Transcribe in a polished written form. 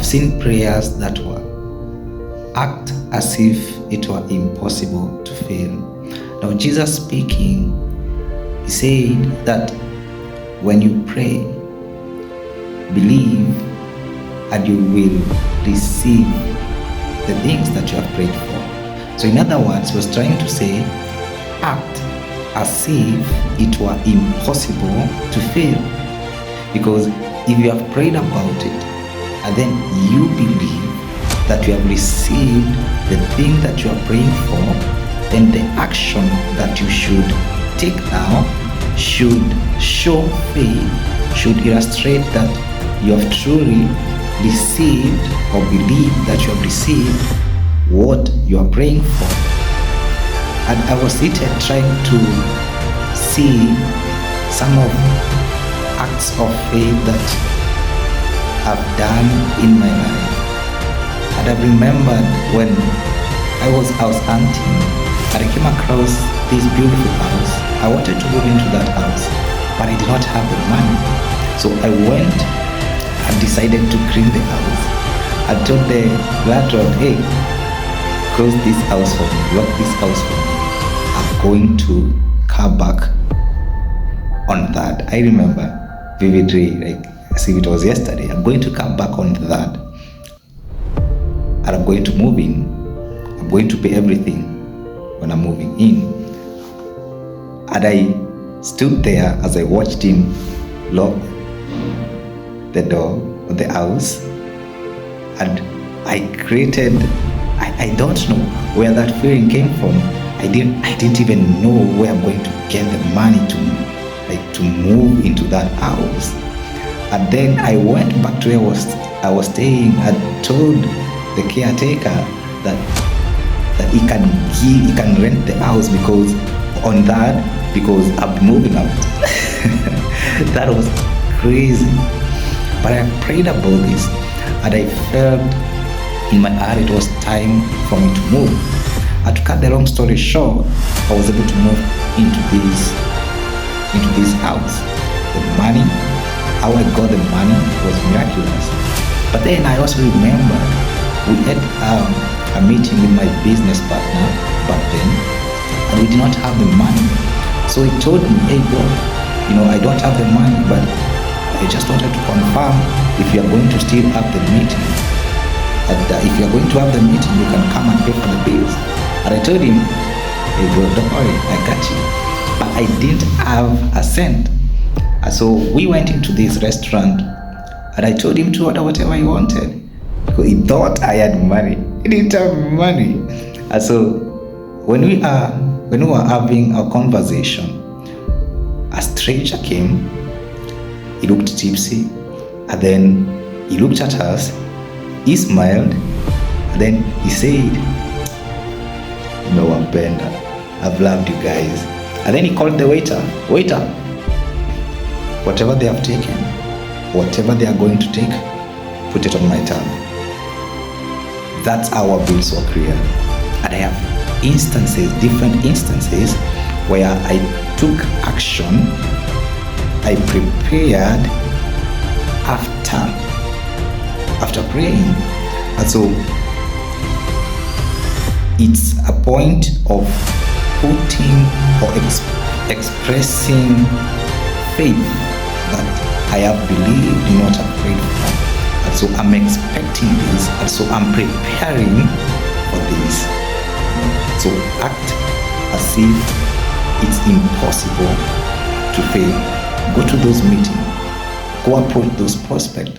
I've seen prayers that were act as if it were impossible to fail. Now, Jesus speaking, he said that when you pray, believe and you will receive the things that you have prayed for. So in other words, he was trying to say, act as if it were impossible to fail. Because if you have prayed about it and then you believe that you have received the thing that you are praying for, then the action that you should take now should show faith, should illustrate that you have truly received or believe that you have received what you are praying for. And I was seated trying to see some of acts of faith that I've done in my life. And I remembered when I was house hunting and I came across this beautiful house. I wanted to move into that house, but I did not have the money. So I went and decided to clean the house. I told the landlord, hey, close this house for me, lock this house for me. I'm going to come back on that. I remember vividly, like as if it was yesterday. I'm going to come back on that. And I'm going to move in. I'm going to pay everything when I'm moving in. And I stood there as I watched him lock the door of the house. And I created, I don't know where that feeling came from. I didn't even know where I'm going to get the money to move into that house. And then I went back to where I was staying and told the caretaker that he can rent the house because I'm moving out. That was crazy. But I prayed about this and I felt in my heart it was time for me to move. And to cut the long story short, I was able to move into this house. The money, how I got the money was miraculous. But then I also remember we had a meeting with my business partner back then, and we did not have the money. So he told me, hey bro, I don't have the money, but I just wanted to confirm if you are going to still have the meeting. And if you are going to have the meeting, you can come and pay for the bills. And I told him, hey bro, don't worry, I got you. But I didn't have a cent. And so we went into this restaurant and I told him to order whatever he wanted. Because he thought I had money. He didn't have money. And so when we were having a conversation, a stranger came. He looked tipsy, and then he looked at us, he smiled, and then he said, Wapenda, I've loved you guys. And then he called the waiter, whatever they have taken, whatever they are going to take, put it on my tab. That's how our bills were cleared. And I have different instances where I took action, I prepared after praying. And so it's a point of putting or expressing faith that I have believed in what I've prayed for. And so I'm expecting this, and so I'm preparing for this. So act as if it's impossible to fail. Go to those meetings, go approach those prospects,